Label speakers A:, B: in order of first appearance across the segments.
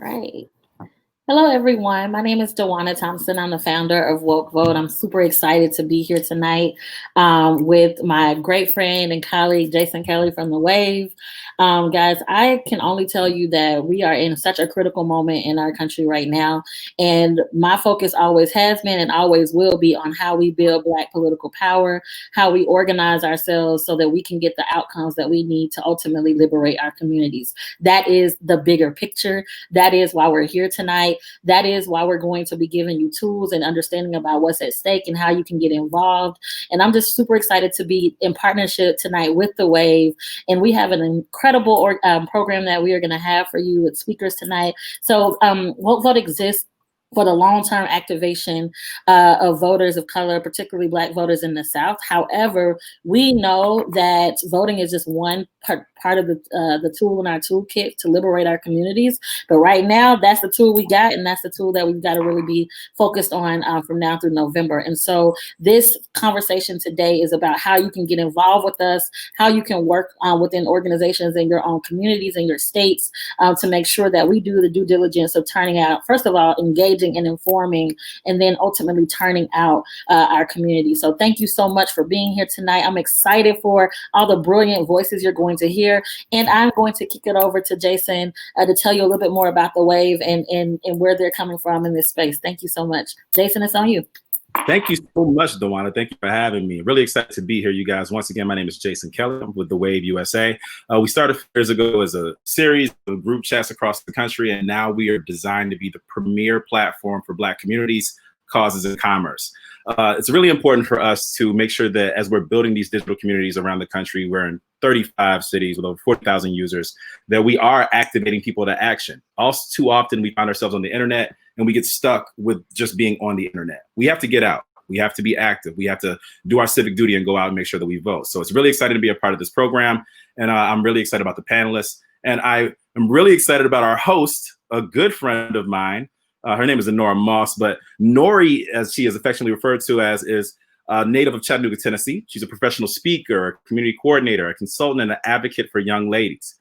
A: Right. Hello, everyone. My name is Dewana Thompson. I'm the founder of Woke Vote. I'm super excited to be here tonight with my great friend and colleague, Jason Kelly from The Wave. Guys, I can only tell you that we are in such a critical moment in our country right now. And my focus always has been and always will be on how we build Black political power, how we organize ourselves so that we can get the outcomes that we need to ultimately liberate our communities. That is the bigger picture. That is why we're here tonight. That is why we're going to be giving you tools and understanding about what's at stake and how you can get involved. And I'm just super excited to be in partnership tonight with The Wave. And we have an incredible program that we are going to have for you with speakers tonight. So Vote Vote exists for the long-term activation of voters of color, particularly Black voters in the South. However, we know that voting is just one part of the tool in our toolkit to liberate our communities. But right now, that's the tool we got, and that's the tool that we've got to really be focused on from now through November. And so this conversation today is about how you can get involved with us, how you can work within organizations in your own communities and your states to make sure that we do the due diligence of turning out, first of all, engaging and informing, and then ultimately turning out our community. So thank you so much for being here tonight. I'm excited for all the brilliant voices you're going to hear. And I'm going to kick it over to Jason to tell you a little bit more about The Wave and where they're coming from in this space. Thank you so much. Jason, it's on you.
B: Thank you so much, Dewana. Thank you for having me. Really excited to be here, you guys. Once again, my name is Jason Kelly. I'm with The Wave USA. We started 4 years ago as a series of group chats across the country, and now we are designed to be the premier platform for Black communities, causes, and commerce. It's really important for us to make sure that as we're building these digital communities around the country, we're in 35 cities with over 40,000 users, that we are activating people to action. Also, too often we find ourselves on the internet and we get stuck with just being on the internet. We have to get out. We have to be active. We have to do our civic duty and go out and make sure that we vote. So it's really exciting to be a part of this program. And I'm really excited about the panelists. And I am really excited about our host, a good friend of mine. Her name is Nori Moss, but Nori, as she is affectionately referred to as, is a native of Chattanooga, Tennessee. She's a professional speaker, a community coordinator, a consultant, and an advocate for young ladies.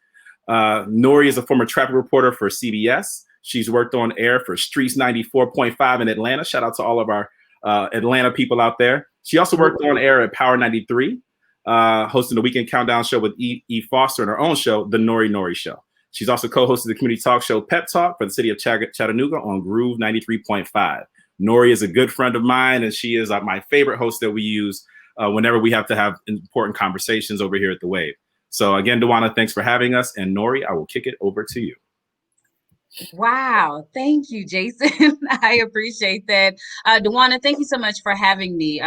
B: Nori is a former traffic reporter for CBS. She's worked on air for Streets 94.5 in Atlanta. Shout out to all of our Atlanta people out there. She also worked on air at Power 93, hosting the Weekend Countdown show with E. Foster and her own show, The Nori Show. She's also co-hosted the community talk show Pep Talk for the city of Chattanooga on Groove 93.5. Nori is a good friend of mine, and she is my favorite host that we use whenever we have to have important conversations over here at The Wave. So again, Dewana, thanks for having us. And Nori, I will kick it over to you.
C: Wow. Thank you, Jason. I appreciate that. Dewana, thank you so much for having me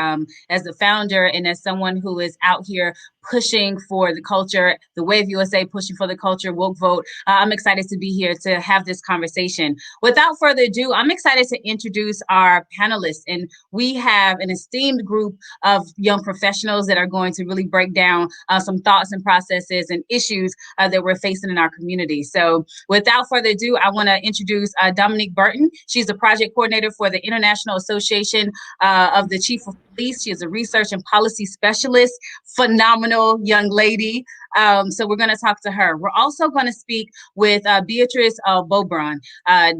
C: as the founder and as someone who is out here pushing for the culture, The Wave USA pushing for the culture, Woke Vote. I'm excited to be here to have this conversation. Without further ado, I'm excited to introduce our panelists. And we have an esteemed group of young professionals that are going to really break down some thoughts and processes and issues that we're facing in our community. So without further ado, I want to introduce Dominique Burton. She's a project coordinator for the International Association of the Chief of Police. She is a research and policy specialist, phenomenal young lady. So we're going to talk to her. We're also going to speak with Beatrice Beaubrun,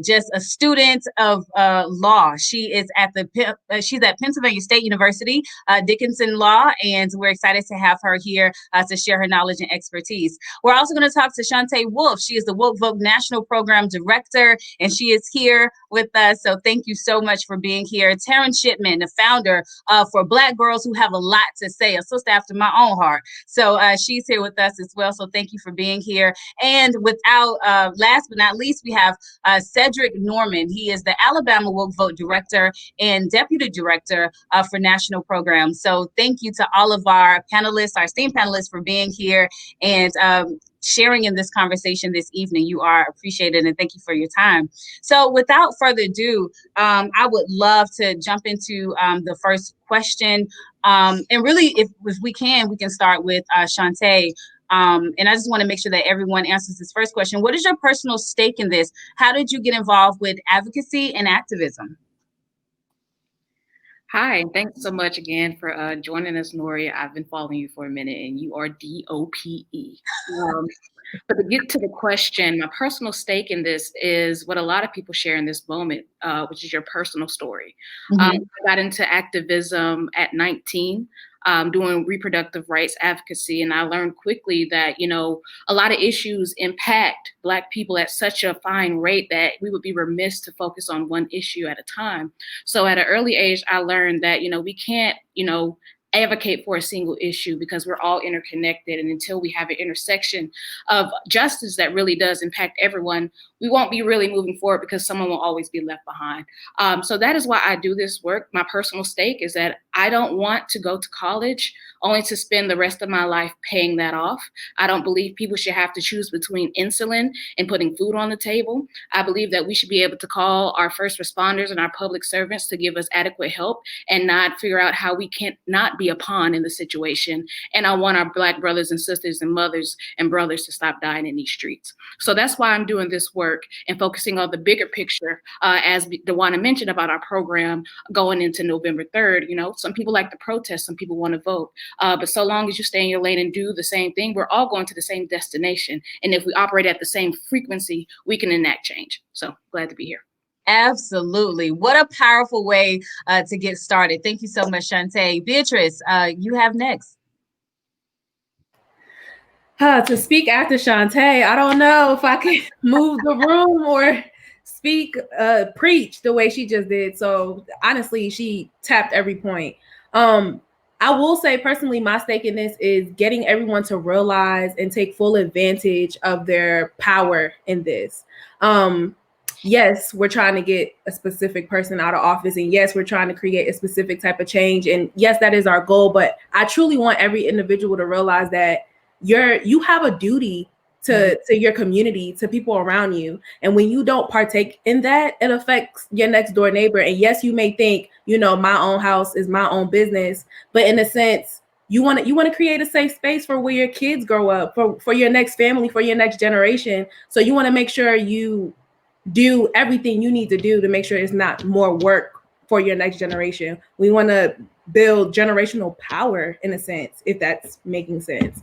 C: just a student of law. She's at Pennsylvania State University, Dickinson Law, and we're excited to have her here to share her knowledge and expertise. We're also going to talk to Shante Wolfe. She is the Woke Vote National Program Director, and she is here with us. So thank you so much for being here. Teryn Shipman, the founder for Black Girls Who Have a Lot to Say, a sister after my own heart. So she's here with us as well. So thank you for being here. And without last but not least, we have Cedric Norman. He is the Alabama Woke Vote Director and Deputy Director for National Programs. So thank you to all of our panelists, our esteemed panelists, for being here and sharing in this conversation this evening. You are appreciated, and thank you for your time. So without further ado, I would love to jump into the first question. And really, if we can start with Shante. And I just want to make sure that everyone answers this first question. What is your personal stake in this? How did you get involved with advocacy and activism?
D: Hi, and thanks so much again for joining us, Nori. I've been following you for a minute, and you are DOPE. But to get to the question, my personal stake in this is what a lot of people share in this moment, which is your personal story. I got into activism at 19. Doing reproductive rights advocacy. And I learned quickly that, a lot of issues impact Black people at such a fine rate that we would be remiss to focus on one issue at a time. So at an early age, I learned that, we can't, advocate for a single issue because we're all interconnected. And until we have an intersection of justice that really does impact everyone, we won't be really moving forward because someone will always be left behind. So that is why I do this work. My personal stake is that I don't want to go to college only to spend the rest of my life paying that off. I don't believe people should have to choose between insulin and putting food on the table. I believe that we should be able to call our first responders and our public servants to give us adequate help and not figure out how we can't not be a pawn in the situation. And I want our Black brothers and sisters and mothers and brothers to stop dying in these streets. So that's why I'm doing this work and focusing on the bigger picture, as DeWanna mentioned about our program going into November 3rd. Some people like to protest, some people want to vote. But so long as you stay in your lane and do the same thing, we're all going to the same destination. And if we operate at the same frequency, we can enact change. So glad to be here.
C: Absolutely. What a powerful way to get started. Thank you so much, Shante. Beatrice, you have next.
E: To speak after Shante, I don't know if I can move the room or preach the way she just did. So honestly, she tapped every point. I will say personally, my stake in this is getting everyone to realize and take full advantage of their power in this. Yes, we're trying to get a specific person out of office. And yes, we're trying to create a specific type of change. And yes, that is our goal. But I truly want every individual to realize that you have a duty to your community, to people around you. And when you don't partake in that, it affects your next door neighbor. And yes, you may think, my own house is my own business. But in a sense, you want to create a safe space for where your kids grow up, for your next family, for your next generation. So you want to make sure you do everything you need to do to make sure it's not more work for your next generation. We want to build generational power in a sense, if that's making sense.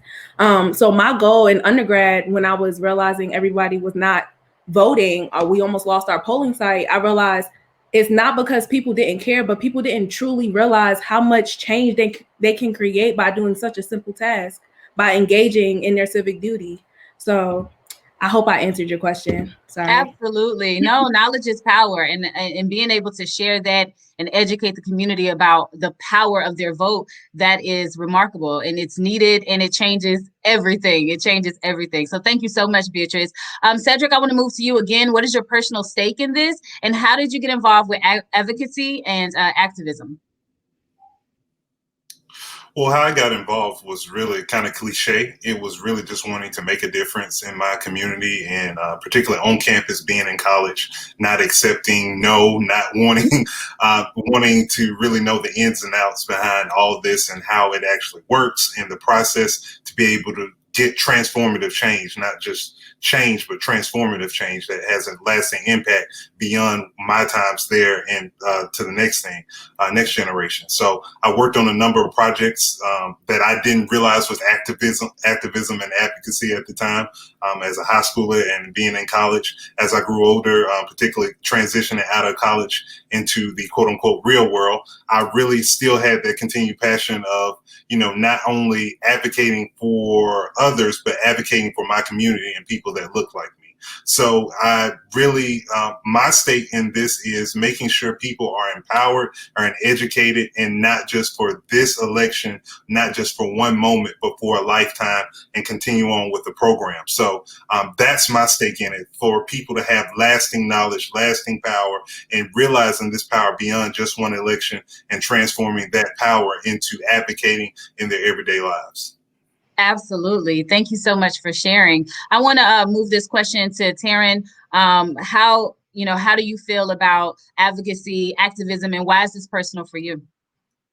E: So my goal in undergrad, when I was realizing everybody was not voting, or we almost lost our polling site, I realized it's not because people didn't care, but people didn't truly realize how much change they can create by doing such a simple task, by engaging in their civic duty. So I hope I answered your question. Sorry.
C: Absolutely. No, knowledge is power. And being able to share that and educate the community about the power of their vote, that is remarkable. And it's needed, and it changes everything. It changes everything. So thank you so much, Beatrice. Cedric, I want to move to you again. What is your personal stake in this? And how did you get involved with advocacy and activism?
F: Well, how I got involved was really kind of cliche. It was really just wanting to make a difference in my community, and particularly on campus, being in college, not accepting no, not wanting, wanting to really know the ins and outs behind all this and how it actually works in the process to be able to get transformative change, not just change, but transformative change that has a lasting impact beyond my times there and to the next thing, next generation. So I worked on a number of projects that I didn't realize was activism and advocacy at the time as a high schooler and being in college. As I grew older, particularly transitioning out of college into the quote unquote real world, I really still had that continued passion of, not only advocating for others, but advocating for my community and people that look like me. So I really, my stake in this is making sure people are empowered, are educated, and not just for this election, not just for one moment, but for a lifetime, and continue on with the program. So that's my stake in it, for people to have lasting knowledge, lasting power, and realizing this power beyond just one election and transforming that power into advocating in their everyday lives.
C: Absolutely. Thank you so much for sharing. I want to move this question to Teryn. How do you feel about advocacy, activism, and why is this personal for you?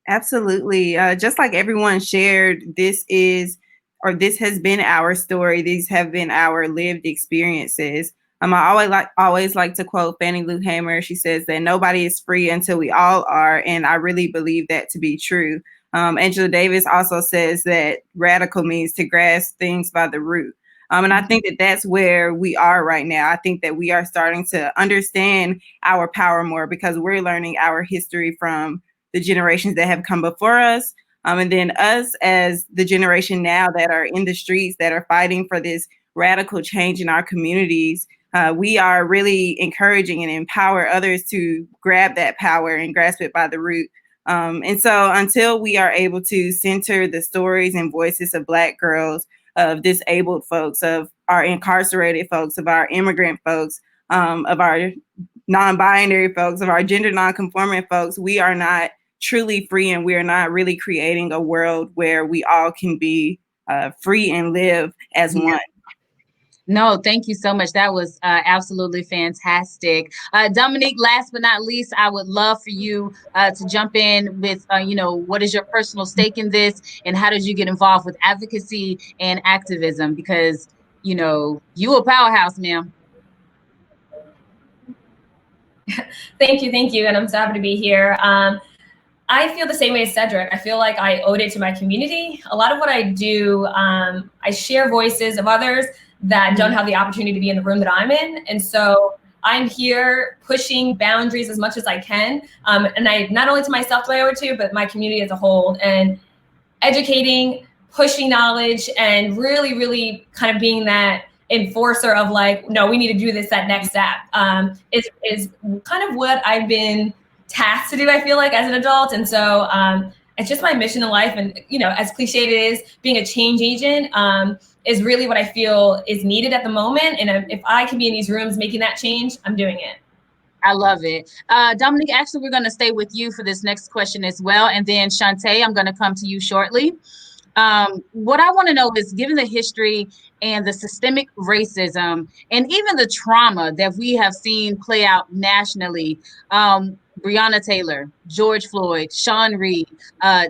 G: Absolutely. Just like everyone shared, this has been our story. These have been our lived experiences. I always like to quote Fannie Lou Hamer. She says that nobody is free until we all are. And I really believe that to be true. Angela Davis also says that radical means to grasp things by the root. And I think that that's where we are right now. I think that we are starting to understand our power more because we're learning our history from the generations that have come before us. And then us as the generation now that are in the streets, that are fighting for this radical change in our communities, we are really encouraging and empower others to grab that power and grasp it by the root. And so until we are able to center the stories and voices of Black girls, of disabled folks, of our incarcerated folks, of our immigrant folks, of our non-binary folks, of our gender non-conforming folks, we are not truly free, and we are not really creating a world where we all can be free and live as one.
C: No, thank you so much. That was absolutely fantastic. Dominique, last but not least, I would love for you to jump in with, what is your personal stake in this, and how did you get involved with advocacy and activism? Because, you a powerhouse, ma'am.
H: Thank you. And I'm so happy to be here. I feel the same way as Cedric. I feel like I owed it to my community. A lot of what I do, I share voices of others that don't have the opportunity to be in the room that I'm in. And so I'm here pushing boundaries as much as I can. And I, not only to myself do I owe it to, but my community as a whole, and educating, pushing knowledge, and really, really kind of being that enforcer of like, no, we need to do this, that next step, is kind of what I've been tasked to do, I feel like, as an adult. And so it's just my mission in life. And, as cliched it is, being a change agent is really what I feel is needed at the moment. And if I can be in these rooms making that change, I'm doing it.
C: I love it. Dominique, actually, we're going to stay with you for this next question as well. And then Shante, I'm going to come to you shortly. What I want to know is, given the history and the systemic racism and even the trauma that we have seen play out nationally, Breonna Taylor, George Floyd, Sean Reed,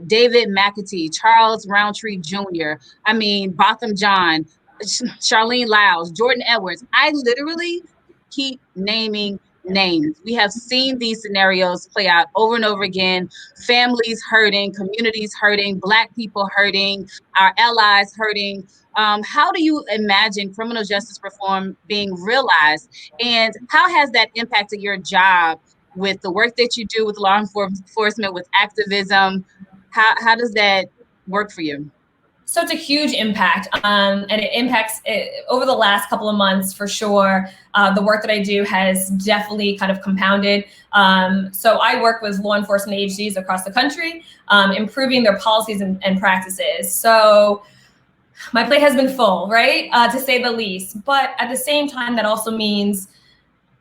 C: David McAtee, Charles Roundtree Jr., Botham Jean, Charlene Lyles, Jordan Edwards. I literally keep naming names. We have seen these scenarios play out over and over again. Families hurting, communities hurting, Black people hurting, our allies hurting. How do you imagine criminal justice reform being realized? And how has that impacted your job with the work that you do with law enforcement, with activism? How does that work for you?
H: So it's a huge impact, and it impacts over the last couple of months for sure. The work that I do has definitely kind of compounded. So I work with law enforcement agencies across the country, improving their policies and practices. So my plate has been full, right, to say the least. But at the same time, that also means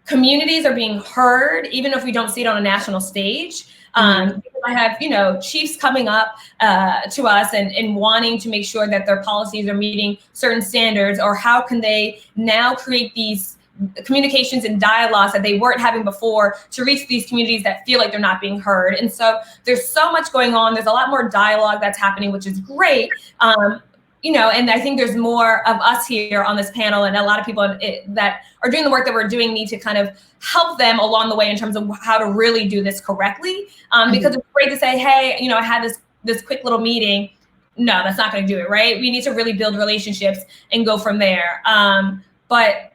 H: communities are being heard, even if we don't see it on a national stage. Because I have, chiefs coming up to us and wanting to make sure that their policies are meeting certain standards, or how can they now create these communications and dialogues that they weren't having before to reach these communities that feel like they're not being heard. And so there's so much going on. There's a lot more dialogue that's happening, which is great. And I think there's more of us here on this panel, and a lot of people that are doing the work that we're doing need to kind of help them along the way in terms of how to really do this correctly. Because it's great to say, hey, I had this quick little meeting. No, that's not going to do it, right? We need to really build relationships and go from there. But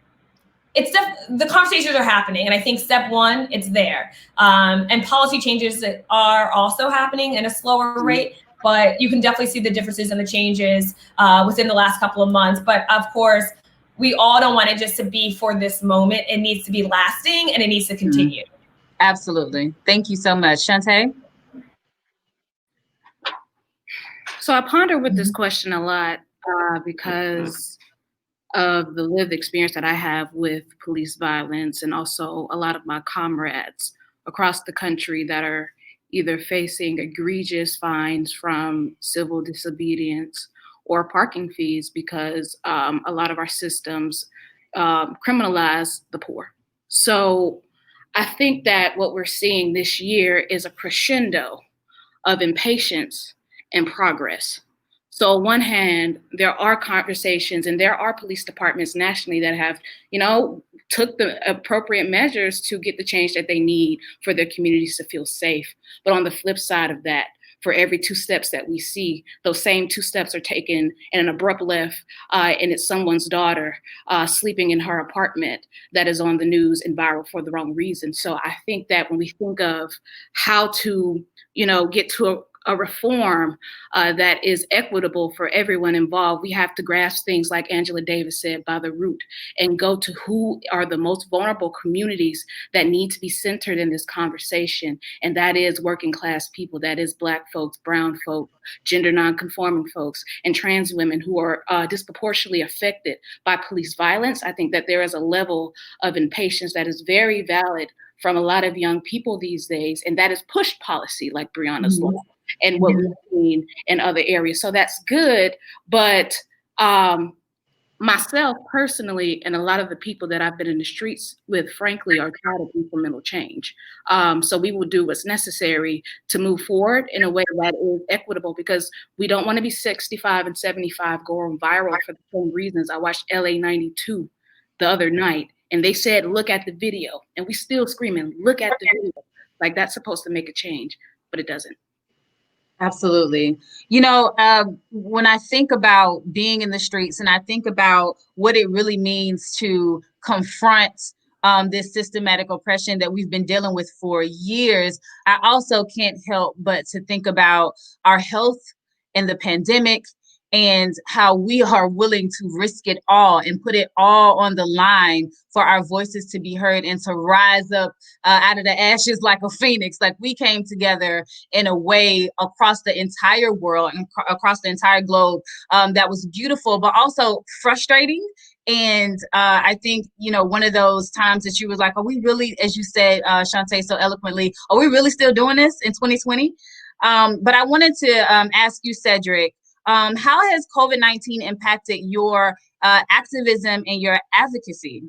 H: the conversations are happening, and I think step one, it's there. And policy changes are also happening in a slower rate. But you can definitely see the differences and the changes within the last couple of months. But of course, we all don't want it just to be for this moment. It needs to be lasting, and it needs to continue.
C: Absolutely. Thank you so much. Shante?
D: So I ponder with this question a lot because of the lived experience that I have with police violence, and also a lot of my comrades across the country that are either facing egregious fines from civil disobedience or parking fees because a lot of our systems criminalize the poor. So I think that what we're seeing this year is a crescendo of impatience and progress. So on one hand, there are conversations and there are police departments nationally that have, took the appropriate measures to get the change that they need for their communities to feel safe. But on the flip side of that, for every 2 steps that we see, those same 2 steps are taken in an abrupt left, and it's someone's daughter sleeping in her apartment that is on the news and viral for the wrong reason. So I think that when we think of how to, get to a reform that is equitable for everyone involved, we have to grasp things like Angela Davis said by the root and go to who are the most vulnerable communities that need to be centered in this conversation. And that is working class people, that is Black folks, brown folk, gender nonconforming folks, and trans women who are disproportionately affected by police violence. I think that there is a level of impatience that is very valid from a lot of young people these days, and that is pushed policy like Breonna's law and what we've seen in other areas. So that's good, but myself personally, and a lot of the people that I've been in the streets with, frankly, are tired of incremental change. So we will do what's necessary to move forward in a way that is equitable, because we don't want to be 65 and 75 going viral for the same reasons. I watched LA 92 the other night, and they said, look at the video. And we still screaming, look at the video. Like, that's supposed to make a change, but it doesn't.
C: Absolutely. When I think about being in the streets and I think about what it really means to confront this systematic oppression that we've been dealing with for years, I also can't help but to think about our health and the pandemic and how we are willing to risk it all and put it all on the line for our voices to be heard and to rise up out of the ashes like a phoenix. Like, we came together in a way across the entire world and across the entire globe that was beautiful, but also frustrating. And I think, one of those times that you was like, are we really, as you said, Shante, so eloquently, are we really still doing this in 2020? But I wanted to ask you, Cedric, how has COVID-19 impacted your activism and your advocacy?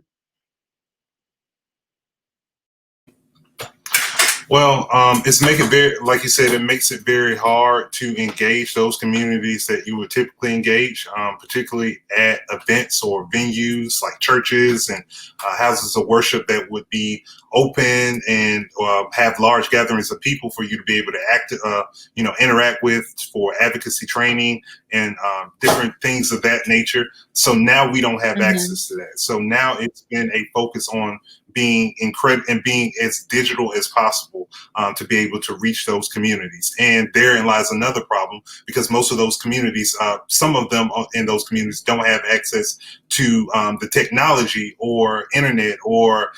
F: Well, it's making very, like you said, it makes it very hard to engage those communities that you would typically engage, particularly at events or venues like churches and houses of worship that would be open and have large gatherings of people for you to be able to interact with for advocacy training and different things of that nature. So now we don't have access to that. So now it's been a focus on being incredible and being as digital as possible to be able to reach those communities. And therein lies another problem, because most of those communities, some of them in those communities don't have access to the technology or internet or,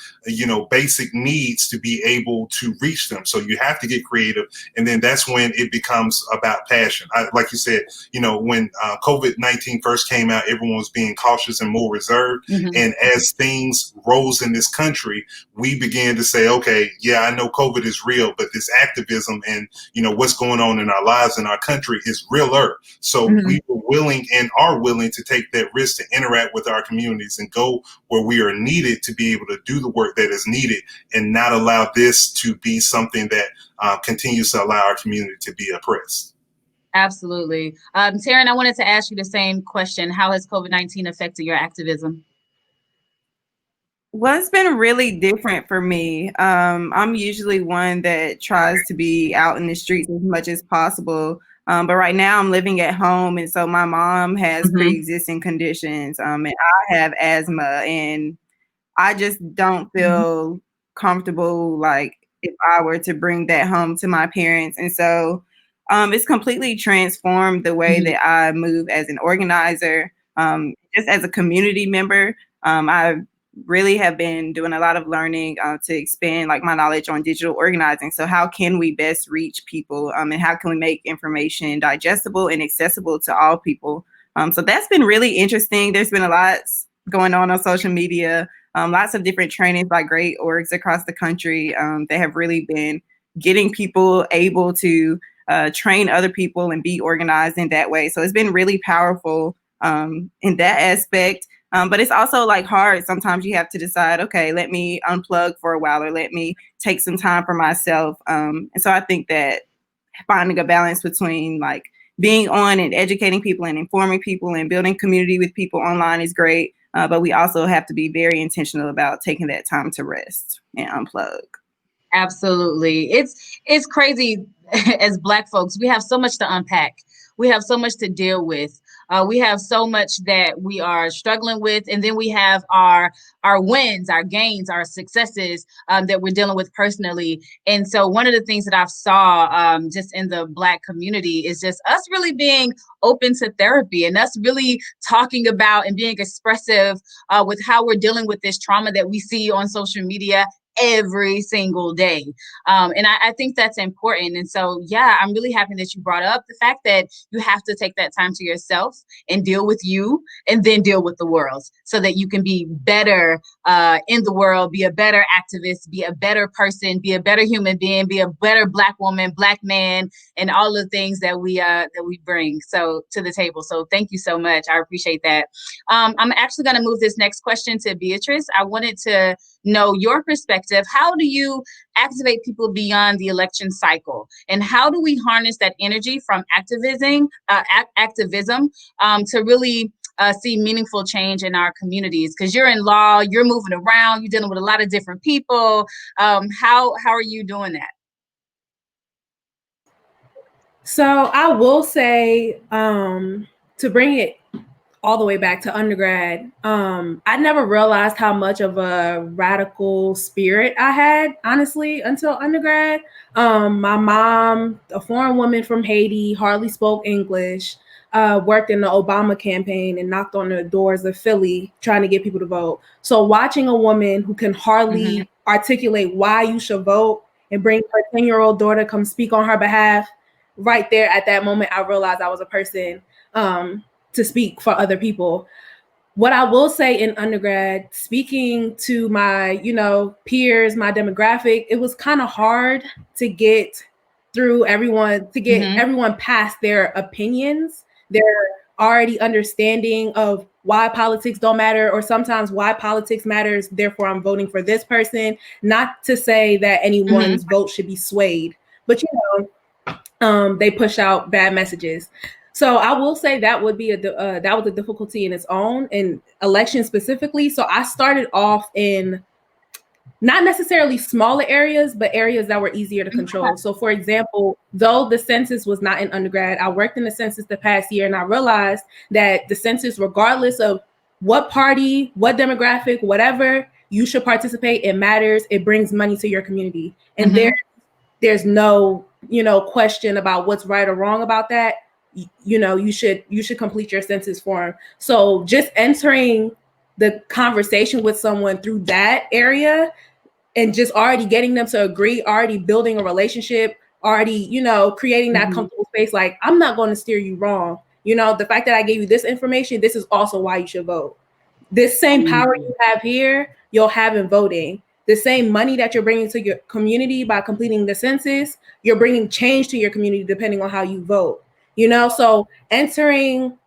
F: basic needs to be able to reach them. So you have to get creative. And then that's when it becomes about passion. Like you said, when COVID-19 first came out, everyone was being cautious and more reserved. And as things rose in this country, we began to say, okay, yeah, I know COVID is real, but this activism and, what's going on in our lives in our country is realer. So we were willing and are willing to take that risk to interact with our communities and go where we are needed to be able to do the work that is needed and not allow this to be something that continues to allow our community to be oppressed.
C: Absolutely. Teryn, I wanted to ask you the same question. How has COVID-19 affected your activism?
G: Well, it's been really different for me. I'm usually one that tries to be out in the streets as much as possible. But right now I'm living at home. And so my mom has pre-existing conditions and I have asthma, and I just don't feel comfortable, like, if I were to bring that home to my parents. And so it's completely transformed the way that I move as an organizer, just as a community member. I really have been doing a lot of learning to expand like my knowledge on digital organizing. So how can we best reach people and how can we make information digestible and accessible to all people? So that's been really interesting. There's been a lot going on social media, lots of different trainings by great orgs across the country that have really been getting people able to train other people and be organized in that way. So it's been really powerful in that aspect. But it's also like hard. Sometimes you have to decide, okay, let me unplug for a while or let me take some time for myself. And so I think that finding a balance between like being on and educating people and informing people and building community with people online is great. But we also have to be very intentional about taking that time to rest and unplug.
C: Absolutely. It's crazy. as Black folks, we have so much to unpack. We have so much to deal with. We have so much that we are struggling with, and then we have our wins, our gains, our successes that we're dealing with personally. And so, one of the things that I've saw just in the Black community is just us really being open to therapy and us really talking about and being expressive with how we're dealing with this trauma that we see on social media every single day. And I think that's important. And so, yeah, I'm really happy that you brought up the fact that you have to take that time to yourself and deal with you and then deal with the world so that you can be better in the world, be a better activist, be a better person, be a better human being, be a better Black woman, Black man, and all the things that we bring to the table. So thank you so much. I appreciate that. I'm actually going to move this next question to Beatrice. I wanted to know your perspective. How do you activate people beyond the election cycle? And how do we harness that energy from activism to really see meaningful change in our communities? Because you're in law, you're moving around, you're dealing with a lot of different people. How are you doing that?
E: So I will say, to bring it all the way back to undergrad, I never realized how much of a radical spirit I had, honestly, until undergrad. My mom, a foreign woman from Haiti, hardly spoke English, worked in the Obama campaign and knocked on the doors of Philly trying to get people to vote. So watching a woman who can hardly articulate why you should vote and bring her 10-year-old daughter come speak on her behalf, right there at that moment, I realized I was a person to speak for other people. What I will say in undergrad, speaking to my, peers, my demographic, it was kind of hard to get through everyone, to get everyone past their opinions, their already understanding of why politics don't matter, or sometimes why politics matters, therefore I'm voting for this person. Not to say that anyone's vote should be swayed, but they push out bad messages. So I will say that would be that was a difficulty in its own, in elections specifically. So I started off in not necessarily smaller areas, but areas that were easier to control. So for example, though the census was not in undergrad, I worked in the census the past year, and I realized that the census, regardless of what party, what demographic, whatever, you should participate. It matters. It brings money to your community. And there's no, question about what's right or wrong about that. You should complete your census form. So just entering the conversation with someone through that area and just already getting them to agree, already building a relationship, already, creating that comfortable space. Like, I'm not going to steer you wrong. The fact that I gave you this information, this is also why you should vote. This same power you have here, you'll have in voting. The same money that you're bringing to your community by completing the census, you're bringing change to your community depending on how you vote. So entering,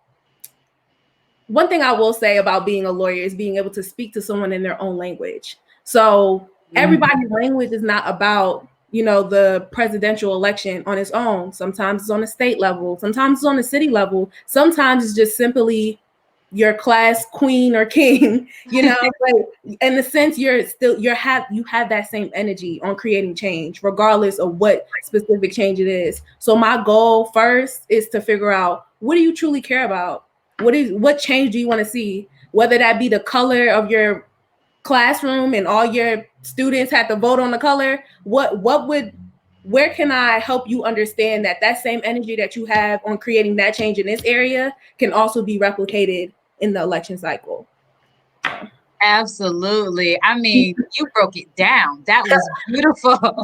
E: one thing I will say about being a lawyer is being able to speak to someone in their own language. So everybody's language is not about, the presidential election on its own. Sometimes it's on the state level. Sometimes it's on the city level. Sometimes it's just simply your class queen or king, but in the sense you have that same energy on creating change, regardless of what specific change it is. So my goal first is to figure out, what do you truly care about? What change do you want to see? Whether that be the color of your classroom and all your students had to vote on the color, where can I help you understand that same energy that you have on creating that change in this area can also be replicated in the election cycle?
C: Absolutely. I mean, you broke it down. That was beautiful.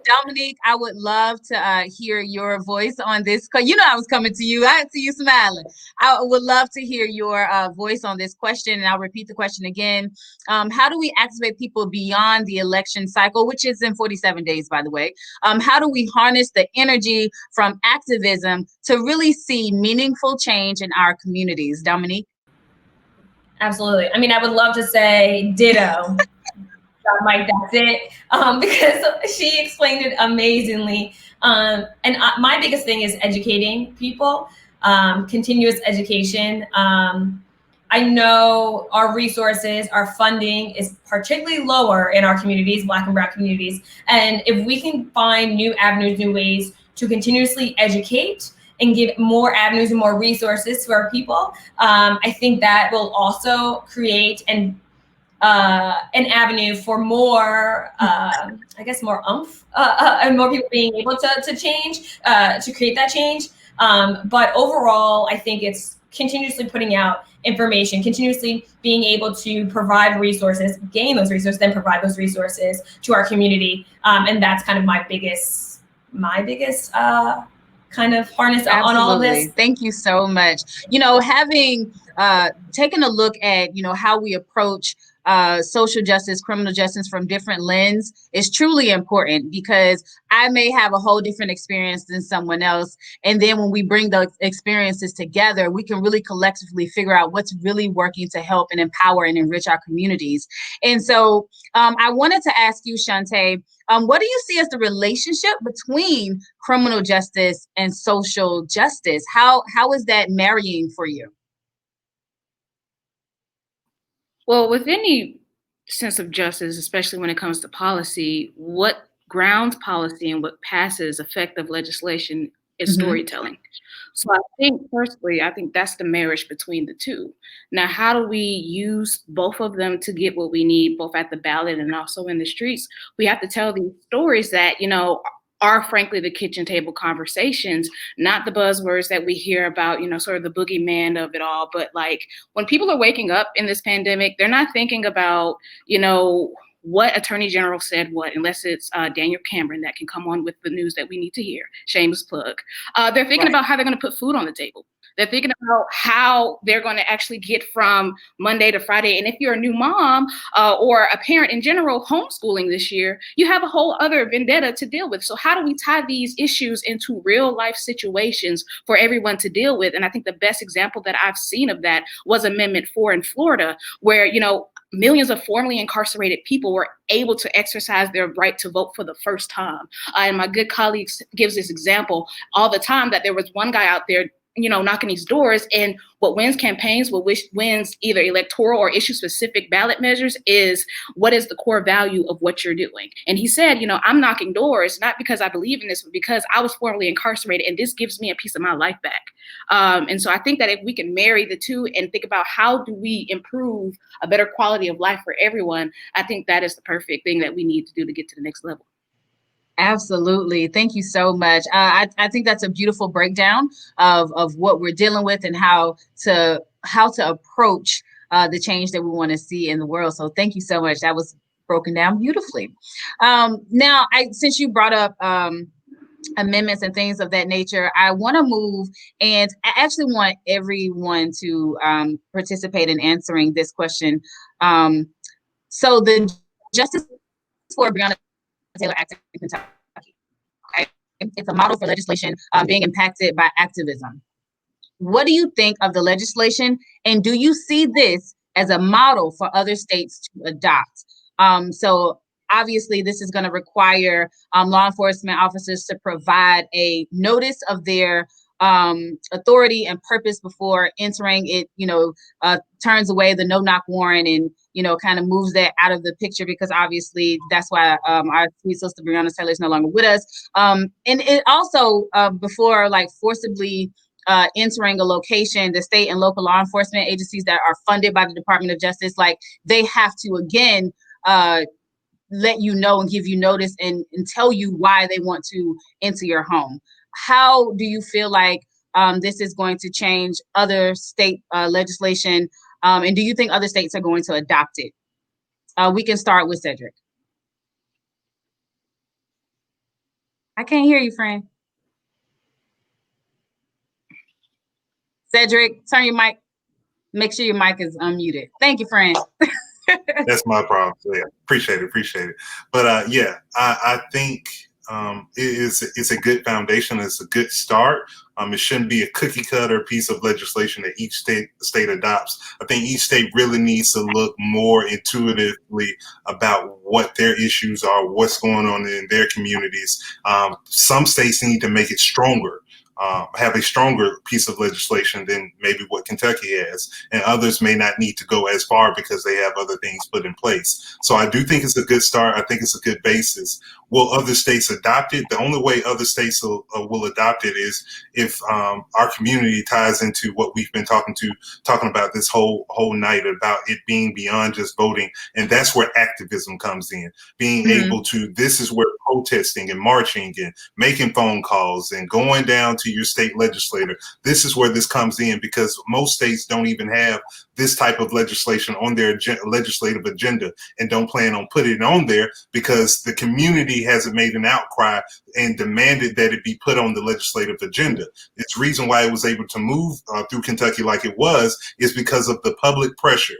C: Dominique, I would love to hear your voice on this. I was coming to you. I see you smiling. I would love to hear your voice on this question, and I'll repeat the question again. How do we activate people beyond the election cycle, which is in 47 days, by the way? How do we harness the energy from activism to really see meaningful change in our communities? Dominique?
H: Absolutely. I mean, I would love to say ditto. Mike, that's it, because she explained it amazingly. My biggest thing is educating people, continuous education. I I know our resources, our funding is particularly lower in our communities, Black and Brown communities. And if we can find new avenues, new ways to continuously educate and give more avenues and more resources to our people, I think that will also create an avenue for more, I guess, more oomph and more people being able to change, to create that change. But overall, I think it's continuously putting out information, continuously being able to provide resources, gain those resources, then provide those resources to our community. And that's kind of my biggest kind of harness on all of this.
C: Thank you so much. Having taken a look at, how we approach social justice, criminal justice from different lens is truly important, because I may have a whole different experience than someone else. And then when we bring those experiences together, we can really collectively figure out what's really working to help and empower and enrich our communities. And so I wanted to ask you, Shante, what do you see as the relationship between criminal justice and social justice? How is that marrying for you?
D: Well, with any sense of justice, especially when it comes to policy, what grounds policy and what passes effective legislation is storytelling. So I think that's the marriage between the two. Now, how do we use both of them to get what we need, both at the ballot and also in the streets? We have to tell these stories that, are frankly the kitchen table conversations, not the buzzwords that we hear about, sort of the boogeyman of it all. But like when people are waking up in this pandemic, they're not thinking about, what Attorney General said what, unless it's Daniel Cameron that can come on with the news that we need to hear. Shameless plug. They're thinking about how they're going to put food on the table. They're thinking about how they're going to actually get from Monday to Friday. And if you're a new mom or a parent in general homeschooling this year, you have a whole other vendetta to deal with. So how do we tie these issues into real life situations for everyone to deal with? And I think the best example that I've seen of that was Amendment 4 in Florida, where, millions of formerly incarcerated people were able to exercise their right to vote for the first time. And my good colleague gives this example all the time, that there was one guy out there, knocking these doors, and what wins campaigns, what wins either electoral or issue specific ballot measures is what is the core value of what you're doing. And he said, I'm knocking doors, not because I believe in this, but because I was formerly incarcerated and this gives me a piece of my life back. And so I think that if we can marry the two and think about how do we improve a better quality of life for everyone, I think that is the perfect thing that we need to do to get to the next level.
C: Absolutely. Thank you so much. I think that's a beautiful breakdown of what we're dealing with and how to approach the change that we want to see in the world. So thank you so much. That was broken down beautifully. Now, since you brought up amendments and things of that nature, I want to move, and I actually want everyone to participate in answering this question. So the Justice for Breonna Taylor Act in Kentucky. Okay, it's a model for legislation being impacted by activism. What do you think of the legislation, and do you see this as a model for other states to adopt? So obviously, this is going to require law enforcement officers to provide a notice of their authority and purpose before entering. It, turns away the no-knock warrant and, kind of moves that out of the picture, because obviously that's why our sweet sister Breonna Taylor is no longer with us. And it also, before forcibly entering a location, the state and local law enforcement agencies that are funded by the Department of Justice, they have to, again, let you know and give you notice and tell you why they want to enter your home. How do you feel like this is going to change other state legislation? And do you think other states are going to adopt it? We can start with Cedric. I can't hear you, friend. Cedric, turn your mic. Make sure your mic is unmuted. Thank you, friend.
F: That's my problem. So yeah, appreciate it. But I think it's a good foundation. It's a good start. It shouldn't be a cookie cutter piece of legislation that each state adopts. I think each state really needs to look more intuitively about what their issues are, what's going on in their communities. Some states need to make it stronger. have a stronger piece of legislation than maybe what Kentucky has, and others may not need to go as far because they have other things put in place. So I do think it's a good start. I think it's a good basis. Will other states adopt it? The only way other states will adopt it is if our community ties into what we've been talking about this whole night, about it being beyond just voting. And that's where activism comes in, being able to, this is where protesting and marching and making phone calls and going down to your state legislator, this is where this comes in, because most states don't even have this type of legislation on their legislative agenda and don't plan on putting it on there because the community hasn't made an outcry and demanded that it be put on the legislative agenda. It's reason why it was able to move through Kentucky like it was is because of the public pressure.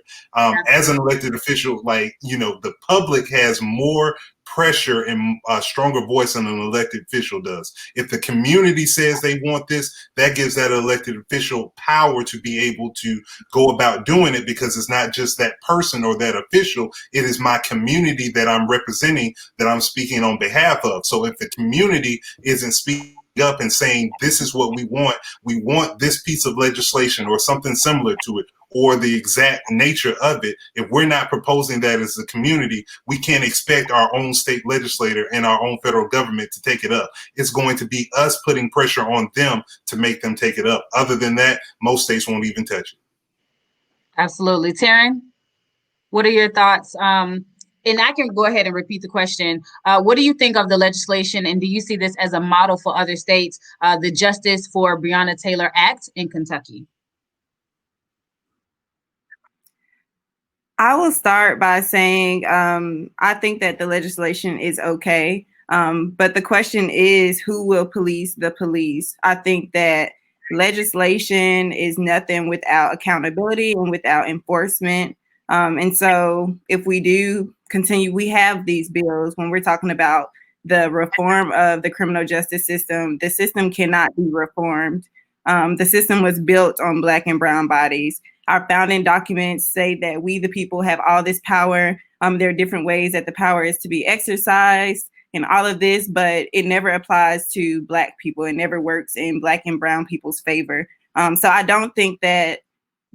F: As an elected official, like, you know, the public has more pressure and a stronger voice than an elected official does. If the community says they want this, that gives that elected official power to be able to go about doing it, because it's not just that person or that official, it is my community that I'm representing, that I'm speaking on behalf of. So if the community isn't speaking up and saying, this is what we want this piece of legislation or something similar to it, or the exact nature of it, if we're not proposing that as a community, we can't expect our own state legislator and our own federal government to take it up. It's going to be us putting pressure on them to make them take it up. Other than that, most states won't even touch it.
C: Absolutely. Teryn, what are your thoughts? And I can go ahead and repeat the question. What do you think of the legislation, and do you see this as a model for other states, the Justice for Breonna Taylor Act in Kentucky?
G: I will start by saying I think that the legislation is okay, but the question is, who will police the police? I think that legislation is nothing without accountability and without enforcement. And so if we do continue, we have these bills when we're talking about the reform of the criminal justice system. The system cannot be reformed. The system was built on Black and brown bodies. Our founding documents say that we, the people, have all this power. There are different ways that the power is to be exercised and all of this, but it never applies to Black people. It never works in Black and brown people's favor. So I don't think that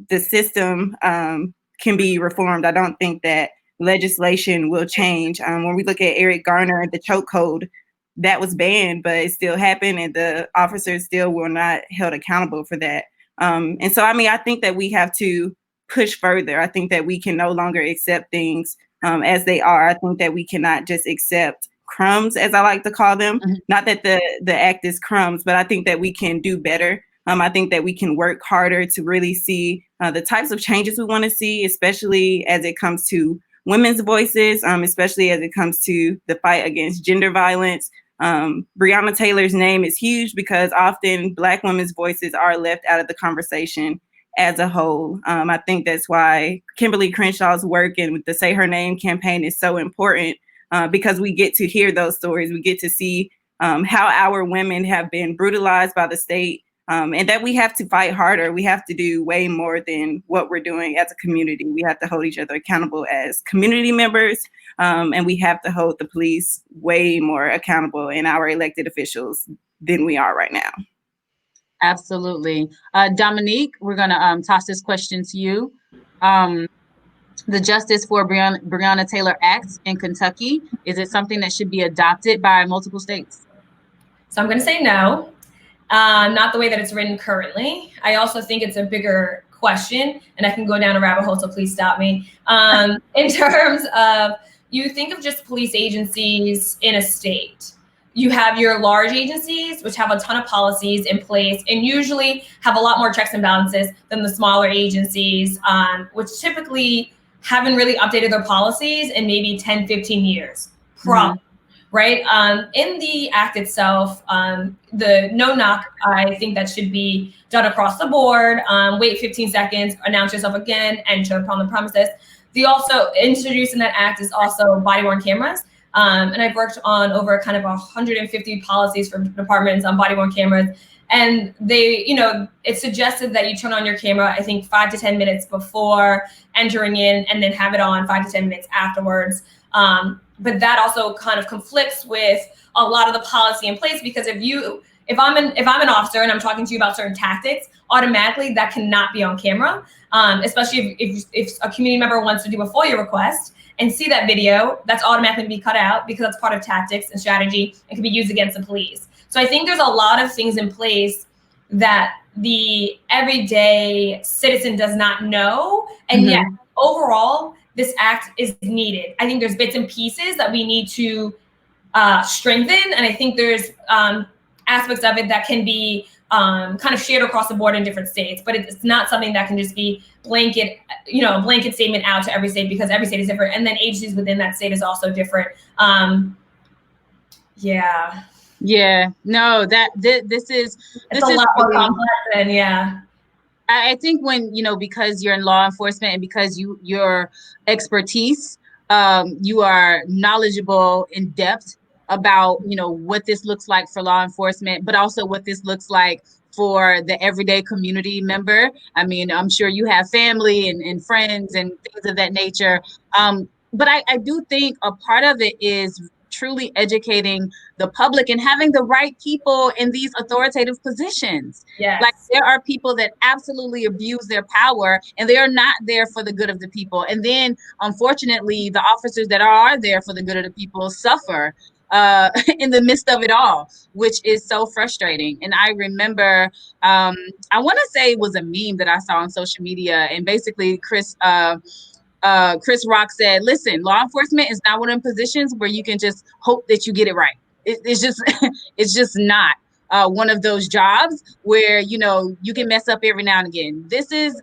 G: the system can be reformed. I don't think that legislation will change. When we look at Eric Garner, the chokehold, that was banned, but it still happened, and the officers still were not held accountable for that. And so, I mean, I think that we have to push further. I think that we can no longer accept things as they are. I think that we cannot just accept crumbs, as I like to call them. Not that the act is crumbs, but I think that we can do better. I think that we can work harder to really see the types of changes we want to see, especially as it comes to women's voices, especially as it comes to the fight against gender violence. Breonna Taylor's name is huge because often Black women's voices are left out of the conversation as a whole. I think that's why Kimberly Crenshaw's work and the Say Her Name campaign is so important, because we get to hear those stories. We get to see how our women have been brutalized by the state, and that we have to fight harder. We have to do way more than what we're doing as a community. We have to hold each other accountable as community members, and we have to hold the police way more accountable and our elected officials than we are right now.
C: Absolutely. Dominique, we're going to toss this question to you. The Justice for Breonna Taylor Act in Kentucky, is it something that should be adopted by multiple states?
H: So I'm going to say no. Not the way that it's written currently. I also think it's a bigger question, and I can go down a rabbit hole, so please stop me. In terms of, you think of just police agencies in a state. You have your large agencies, which have a ton of policies in place and usually have a lot more checks and balances than the smaller agencies, which typically haven't really updated their policies in maybe 10, 15 years, probably. Right? In the act itself, the no knock, I think that should be done across the board. Wait 15 seconds, announce yourself again, enter upon the premises. The also introduced in that act is also body-worn cameras. And I've worked on over kind of 150 policies for departments on body-worn cameras. And they, you know, it suggested that you turn on your camera, I think 5 to 10 minutes before entering in, and then have it on 5 to 10 minutes afterwards. But that also kind of conflicts with a lot of the policy in place, because if if I'm an officer and I'm talking to you about certain tactics, automatically that cannot be on camera, especially if a community member wants to do a FOIA request and see that video, that's automatically be cut out because that's part of tactics and strategy and can be used against the police. So I think there's a lot of things in place that the everyday citizen does not know. And yet overall, this act is needed. I think there's bits and pieces that we need to strengthen. And I think there's aspects of it that can be kind of shared across the board in different states, but it's not something that can just be blanket statement out to every state, because every state is different. And then agencies within that state is also different.
C: Yeah, no, this is
H: a lot more complex than,
C: I think when, because you're in law enforcement and because your expertise, you are knowledgeable in depth about, what this looks like for law enforcement, but also what this looks like for the everyday community member. I mean, I'm sure you have family and friends and things of that nature. But I do think a part of it is truly educating the public and having the right people in these authoritative positions.
H: Yes.
C: Like, there are people that absolutely abuse their power and they are not there for the good of the people. And then, unfortunately, the officers that are there for the good of the people suffer in the midst of it all, which is so frustrating. And I remember, I want to say it was a meme that I saw on social media, and basically Chris Rock said, listen, law enforcement is not one of them positions where you can just hope that you get it right. It's just it's just not one of those jobs where you can mess up every now and again. This is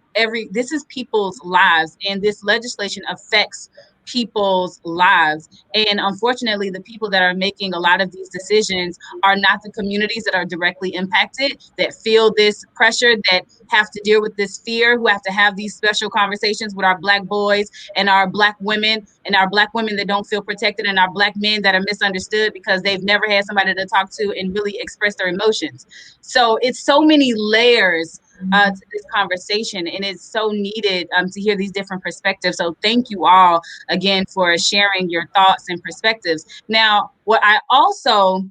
C: people's lives, and this legislation affects people's lives. And unfortunately, the people that are making a lot of these decisions are not the communities that are directly impacted, that feel this pressure, that have to deal with this fear, who have to have these special conversations with our Black boys and our Black women, and our Black women that don't feel protected, and our Black men that are misunderstood because they've never had somebody to talk to and really express their emotions. So it's so many layers to this conversation, and it's so needed to hear these different perspectives. So thank you all again for sharing your thoughts and perspectives. Now, what I also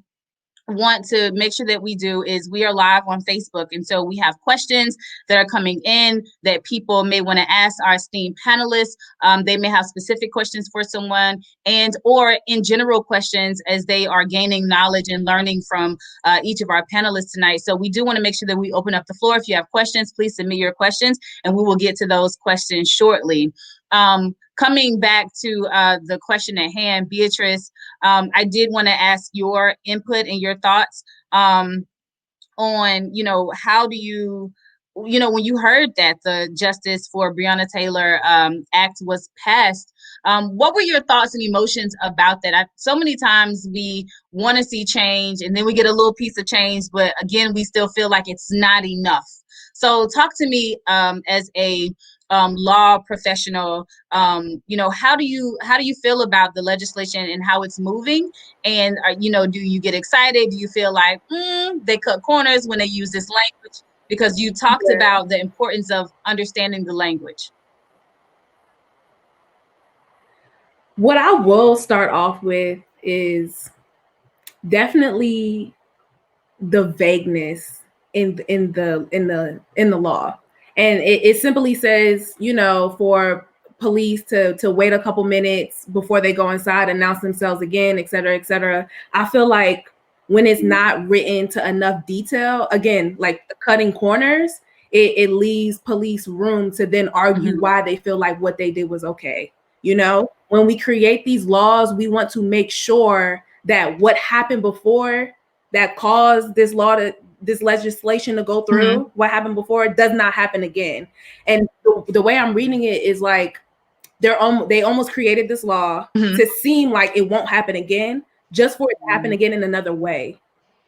C: want to make sure that we do is we are live on Facebook. And so we have questions that are coming in that people may want to ask our esteemed panelists. They may have specific questions for someone, or in general questions as they are gaining knowledge and learning from each of our panelists tonight. So we do want to make sure that we open up the floor. If you have questions, please submit your questions and we will get to those questions shortly. Coming back to the question at hand, Beatrice, I did want to ask your input and your thoughts on, how do you, when you heard that the Justice for Breonna Taylor Act was passed, what were your thoughts and emotions about that? So many times we want to see change and then we get a little piece of change, but again, we still feel like it's not enough. So talk to me as a law professional, how do you feel about the legislation and how it's moving? And do you get excited? Do you feel like they cut corners when they use this language? Because you talked about the importance of understanding the language.
E: What I will start off with is definitely the vagueness in the law. And it simply says, for police to wait a couple minutes before they go inside, announce themselves again, et cetera, et cetera. I feel like when it's not written to enough detail, again, like the cutting corners, it leaves police room to then argue why they feel like what they did was okay. When we create these laws, we want to make sure that what happened before that caused this legislation to go through, what happened before, does not happen again. And the way I'm reading it is like they almost created this law to seem like it won't happen again, just for it to happen again in another way.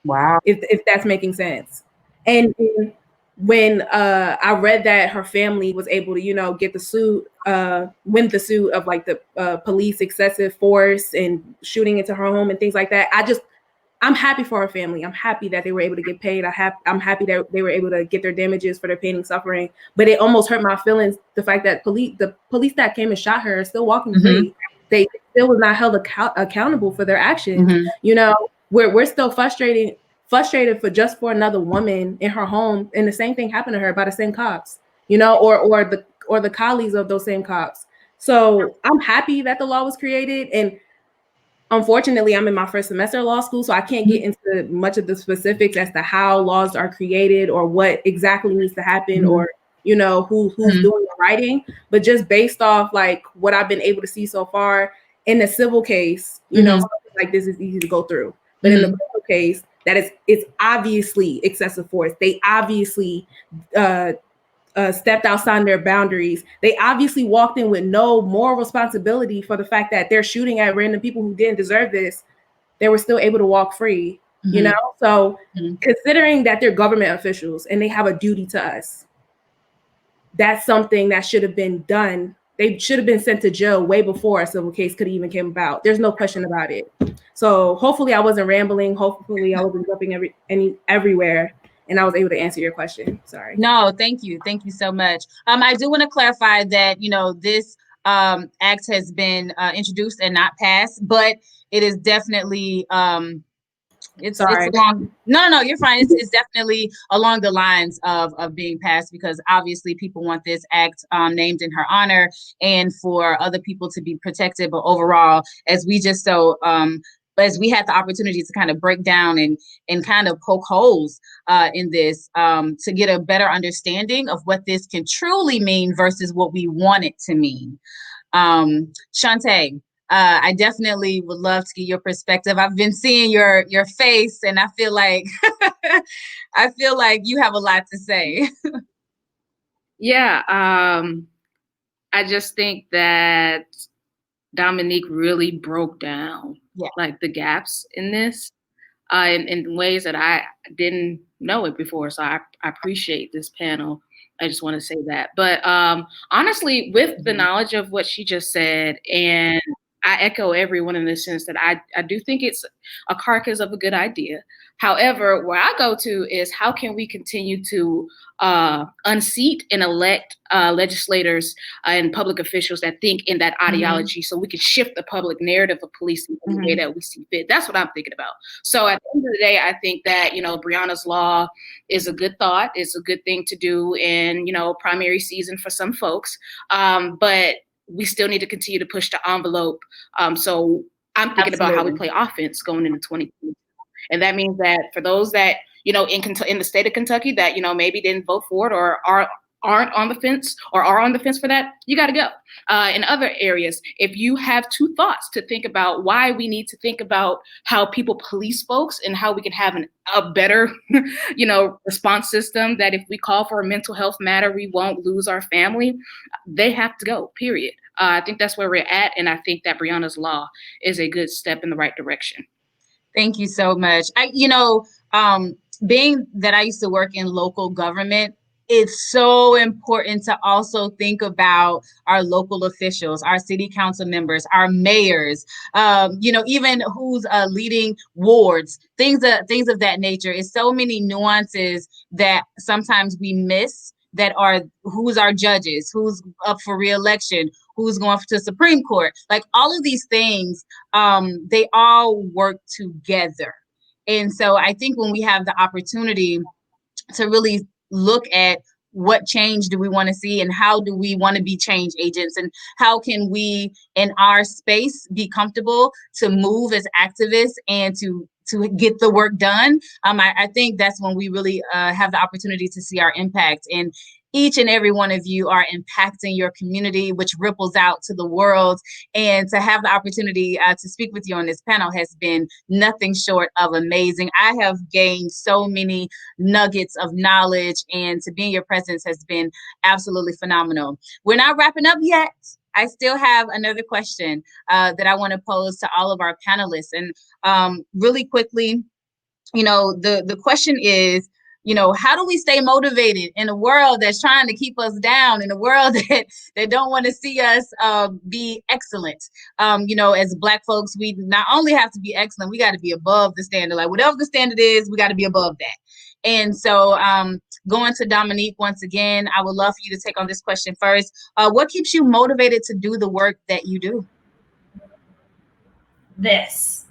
C: Wow.
E: If that's making sense. And when I read that her family was able to, get the suit, win the suit of like the police excessive force and shooting into her home and things like that, I'm happy for her family. I'm happy that they were able to get paid. I'm happy that they were able to get their damages for their pain and suffering. But it almost hurt my feelings, the fact that the police that came and shot her are still walking free. They still was not held accountable for their actions. We're still frustrated frustrated for another woman in her home, and the same thing happened to her by the same cops, you know, or the colleagues of those same cops. So I'm happy that the law was created, and unfortunately, I'm in my first semester of law school, so I can't get into much of the specifics as to how laws are created or what exactly needs to happen, or you know who's doing the writing. But just based off like what I've been able to see so far in the civil case, you know, something like this is easy to go through. But in the criminal case, it's obviously excessive force. They obviously stepped outside their boundaries. They obviously walked in with no moral responsibility for the fact that they're shooting at random people who didn't deserve this. They were still able to walk free, you know? So considering that they're government officials and they have a duty to us, that's something that should have been done. They should have been sent to jail way before a civil case could even came about. There's no question about it. So hopefully I wasn't rambling. Hopefully I wasn't jumping everywhere. And I was able to answer your question. Sorry.
C: No, thank you. Thank you so much. I do want to clarify that, you know, this act has been introduced and not passed, but it is definitely it's along. No, you're fine. It's definitely along the lines of being passed, because obviously people want this act named in her honor and for other people to be protected. But overall, as we had the opportunity to kind of break down and kind of poke holes in this to get a better understanding of what this can truly mean versus what we want it to mean. Shante, I definitely would love to get your perspective. I've been seeing your face, and I feel like you have a lot to say.
D: Yeah, I just think that Dominique really broke down like the gaps in this in ways that I didn't know it before. So I appreciate this panel. I just want to say that. But honestly, with the knowledge of what she just said, and I echo everyone in the sense that I do think it's a carcass of a good idea. However, where I go to is how can we continue to unseat and elect legislators and public officials that think in that ideology, so we can shift the public narrative of policing in the way that we see fit. That's what I'm thinking about. So at the end of the day, I think that, you know, Breonna's law is a good thought. It's a good thing to do in, you know, primary season for some folks. But we still need to continue to push the envelope. So I'm thinking about how we play offense going into 2020. And that means that for those that, you know, in the state of Kentucky that, you know, maybe didn't vote for it or aren't on the fence or are on the fence for that, you got to go. In other areas, if you have two thoughts to think about why we need to think about how people police folks and how we can have a better, you know, response system, that if we call for a mental health matter, we won't lose our family, they have to go, period. I think that's where we're at. And I think that Breonna's law is a good step in the right direction.
C: Thank you so much. Being that I used to work in local government, it's so important to also think about our local officials, our city council members, our mayors, you know, even who's leading wards, things of that nature. It's so many nuances that sometimes we miss, that are who's our judges, who's up for re-election, who's going to Supreme Court. Like all of these things, they all work together. And so I think when we have the opportunity to really look at what change do we want to see and how do we want to be change agents, and how can we in our space be comfortable to move as activists and to get the work done. I think that's when we really have the opportunity to see our impact. And each and every one of you are impacting your community, which ripples out to the world. And to have the opportunity to speak with you on this panel has been nothing short of amazing. I have gained so many nuggets of knowledge, and to be in your presence has been absolutely phenomenal. We're not wrapping up yet. I still have another question that I want to pose to all of our panelists. And really quickly, you know, the question is, you know, how do we stay motivated in a world that's trying to keep us down, in a world that don't want to see us be excellent? You know, as Black folks, we not only have to be excellent, we got to be above the standard. Like whatever the standard is, we got to be above that. And so going to Dominique once again, I would love for you to take on this question first. What keeps you motivated to do the work that you do?
H: This.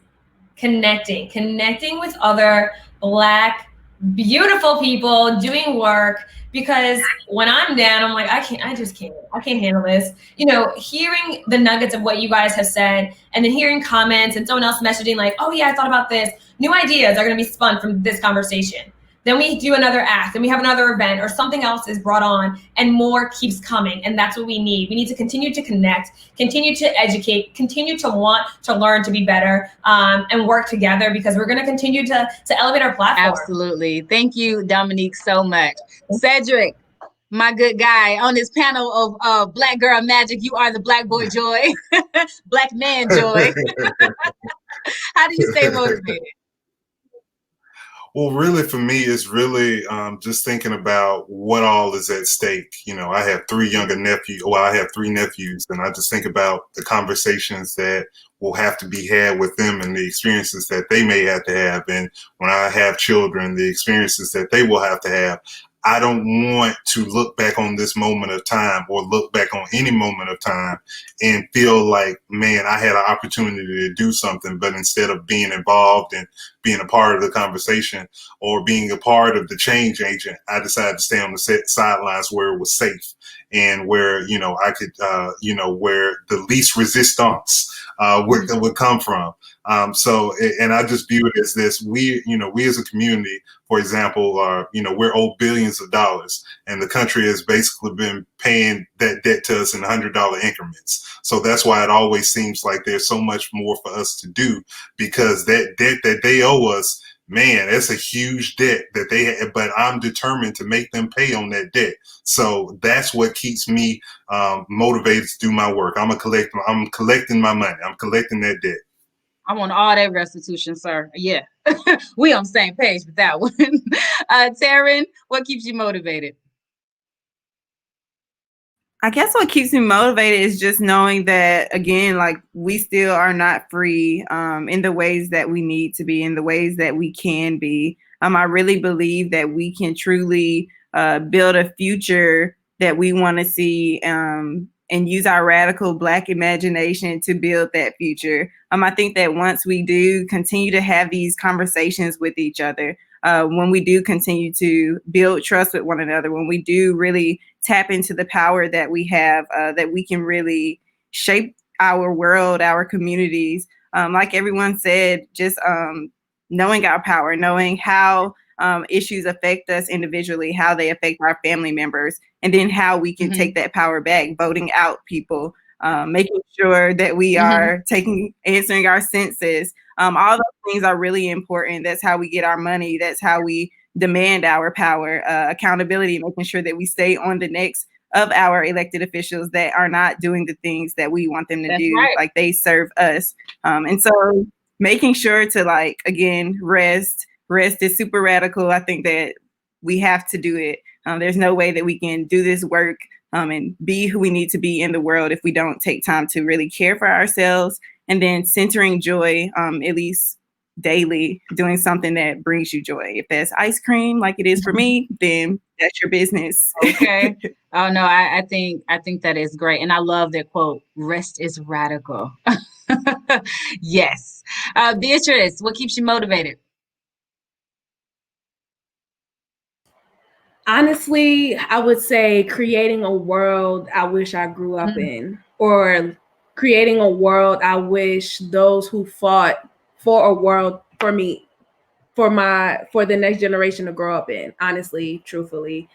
H: connecting with other Black, beautiful people doing work. Because when I'm down, I'm like, I can't handle this. You know, hearing the nuggets of what you guys have said, and then hearing comments and someone else messaging like, oh yeah, I thought about this. New ideas are going to be spun from this conversation. Then we do another act, then we have another event, or something else is brought on, and more keeps coming. And that's what we need. We need to continue to connect, continue to educate, continue to want to learn to be better, and work together, because we're going to continue to elevate our platform.
C: Absolutely. Thank you, Dominique, so much. Cedric, my good guy, on this panel of Black Girl Magic, you are the Black boy joy, Black man joy. How do you stay motivated?
F: Well, really, for me, it's really just thinking about what all is at stake. You know, I have three nephews, and I just think about the conversations that will have to be had with them and the experiences that they may have to have. And when I have children, the experiences that they will have to have. I don't want to look back on this moment of time, or look back on any moment of time, and feel like, man, I had an opportunity to do something, but instead of being involved and being a part of the conversation or being a part of the change agent, I decided to stay on the sidelines where it was safe and where, you know, I could, where the least resistance would come from. And I just view it as this: we as a community, for example, we're owed billions of dollars, and the country has basically been paying that debt to us in $100 increments. So that's why it always seems like there's so much more for us to do, because that debt that they owe us, man, that's a huge debt that they have, but I'm determined to make them pay on that debt. So that's what keeps me motivated to do my work. I'm collecting my money. I'm collecting that debt.
C: I want all that restitution, sir. Yeah, we on the same page with that one. Teryn, what keeps you motivated?
G: I guess what keeps me motivated is just knowing that, again, like, we still are not free in the ways that we need to be, in the ways that we can be. I really believe that we can truly build a future that we want to see, and use our radical Black imagination to build that future. I think that once we do continue to have these conversations with each other, when we do continue to build trust with one another, when we do really tap into the power that we have, that we can really shape our world, our communities. Like everyone said, just knowing our power, knowing how issues affect us individually, how they affect our family members, and then how we can take that power back, voting out people, making sure that we are answering our census. All those things are really important. That's how we get our money. That's how we demand our power, accountability, making sure that we stay on the necks of our elected officials that are not doing the things that we want them to do.
C: Right.
G: Like, they serve us. And so making sure to, like, again, rest is super radical. I think that we have to do it. There's no way that we can do this work and be who we need to be in the world if we don't take time to really care for ourselves, and then centering joy, at least daily, doing something that brings you joy. If that's ice cream, like it is for me, then that's your business.
C: Okay. Oh no, I think that is great. And I love that quote, rest is radical. Yes. Beatrice, what keeps you motivated?
E: Honestly, I would say creating a world I wish I grew up in, or creating a world I wish those who fought for a world for me, for the next generation to grow up in. Honestly, truthfully,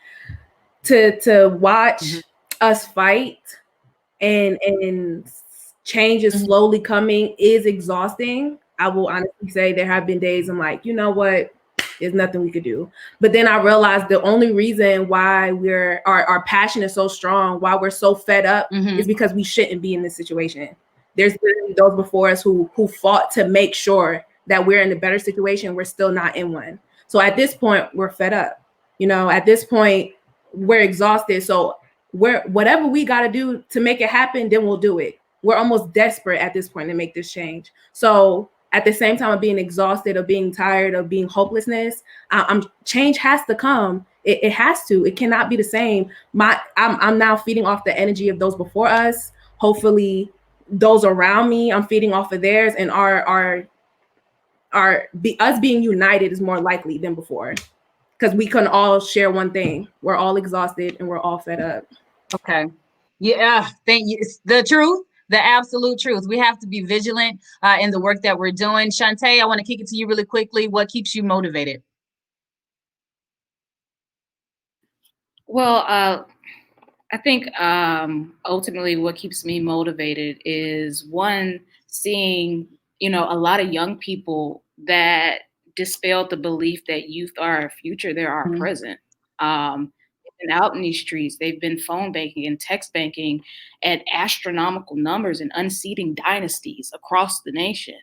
E: to watch us fight and change is slowly coming is exhausting. I will honestly say there have been days I'm like, you know what? There's nothing we could do. But then I realized the only reason why our passion is so strong, why we're so fed up, is because we shouldn't be in this situation. There's been those before us who fought to make sure that we're in a better situation. We're still not in one. So at this point, we're fed up. You know, at this point, we're exhausted. So whatever we got to do to make it happen, then we'll do it. We're almost desperate at this point to make this change. So at the same time of being exhausted, of being tired, of being hopelessness, change has to come. It has to. It cannot be the same. I'm now feeding off the energy of those before us. Hopefully, those around me, I'm feeding off of theirs, and our us being united is more likely than before, because we can all share one thing. We're all exhausted and we're all fed up.
C: Okay. Yeah. Thank you. It's the truth. The absolute truth. We have to be vigilant in the work that we're doing. Shante, I want to kick it to you really quickly. What keeps you motivated?
D: Well, I think ultimately what keeps me motivated is, one, seeing, a lot of young people that dispelled the belief that youth are our future, they're our present. They've been out in these streets, they've been phone banking and text banking at astronomical numbers and unseating dynasties across the nation.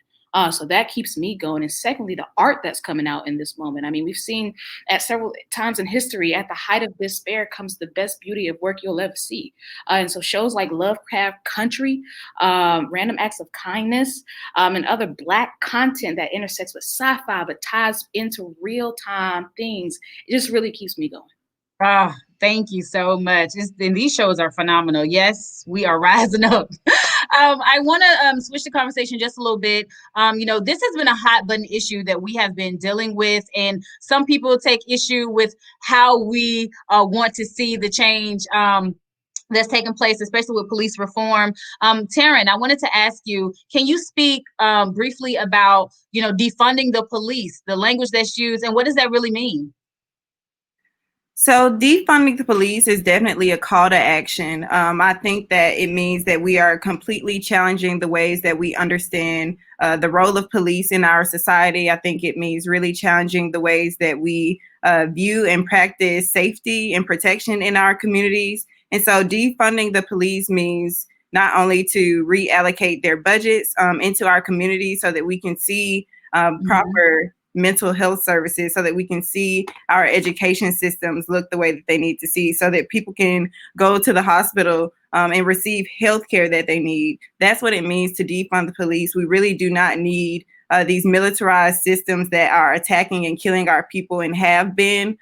D: So that keeps me going. And secondly, the art that's coming out in this moment. I mean, we've seen at several times in history, at the height of despair comes the best beauty of work you'll ever see. And so shows like Lovecraft Country, Random Acts of Kindness, and other Black content that intersects with sci-fi but ties into real-time things, it just really keeps me going.
C: Ah, thank you so much. And these shows are phenomenal. Yes, we are rising up. I want to switch the conversation just a little bit. This has been a hot button issue that we have been dealing with, and some people take issue with how we want to see the change that's taking place, especially with police reform. Teryn, I wanted to ask you, can you speak briefly about, defunding the police, the language that's used, and what does that really mean?
G: So defunding the police is definitely a call to action. I think that it means that we are completely challenging the ways that we understand the role of police in our society. I think it means really challenging the ways that we view and practice safety and protection in our communities. And so defunding the police means not only to reallocate their budgets into our communities so that we can see proper mental health services, so that we can see our education systems look the way that they need to see, so that people can go to the hospital and receive health care that they need. That's what it means to defund the police. We really do not need these militarized systems that are attacking and killing our people and have been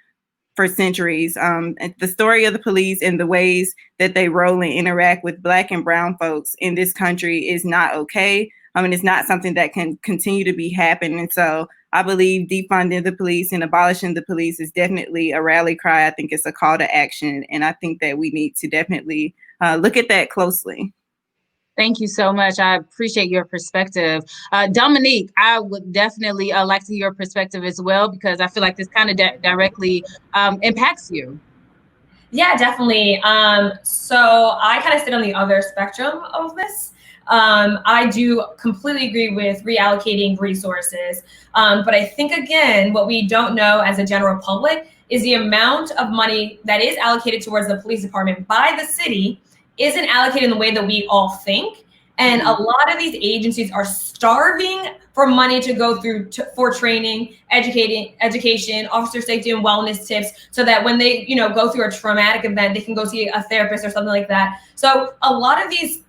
G: for centuries. The story of the police and the ways that they roll and interact with Black and brown folks in this country is not okay. It's not something that can continue to be happening. And so I believe defunding the police and abolishing the police is definitely a rally cry. I think it's a call to action. And I think that we need to definitely look at that closely.
C: Thank you so much. I appreciate your perspective. Dominique, I would definitely like to hear your perspective as well, because I feel like this kind of directly impacts you.
H: Yeah, definitely. So I kind of sit on the other spectrum of this. I do completely agree with reallocating resources. But I think, again, what we don't know as a general public is the amount of money that is allocated towards the police department by the city isn't allocated in the way that we all think. And a lot of these agencies are starving for money to go through for training, education, officer safety and wellness tips, so that when they, go through a traumatic event, they can go see a therapist or something like that. So a lot of these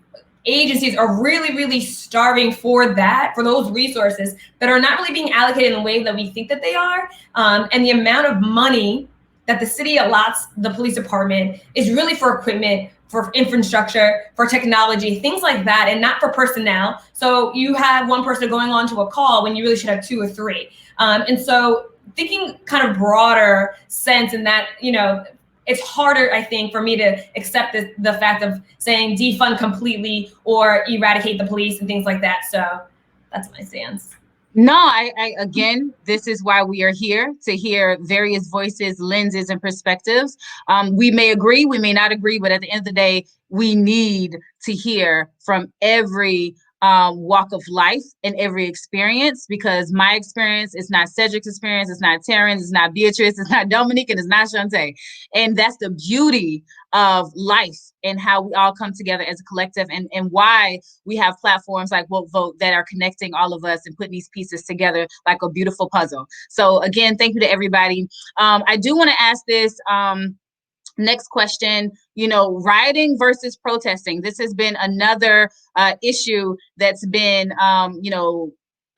H: agencies are really, really starving for those resources that are not really being allocated in the way that we think that they are. And the amount of money that the city allots the police department is really for equipment, for infrastructure, for technology, things like that, and not for personnel. So you have one person going on to a call when you really should have 2 or 3. And so thinking kind of broader sense in that, it's harder, I think, for me to accept the fact of saying defund completely or eradicate the police and things like that. So that's my stance.
C: No, I again, this is why we are here, to hear various voices, lenses, and perspectives. We may agree, we may not agree, but at the end of the day, we need to hear from every walk of life and every experience, because my experience is not Cedric's experience, it's not Teryn's, it's not Beatrice, it's not Dominique, and it's not Shante. And that's the beauty of life and how we all come together as a collective, and why we have platforms like Woke Vote that are connecting all of us and putting these pieces together like a beautiful puzzle. So again, thank you to everybody. I do want to ask this next question, rioting versus protesting. This has been another issue that's been,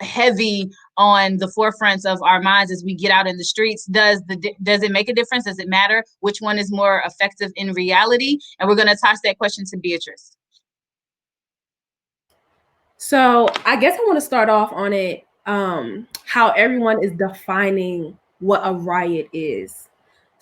C: heavy on the forefronts of our minds as we get out in the streets. Does it make a difference? Does it matter which one is more effective in reality? And we're going to toss that question to Beatrice.
E: So I guess I want to start off on it how everyone is defining what a riot is.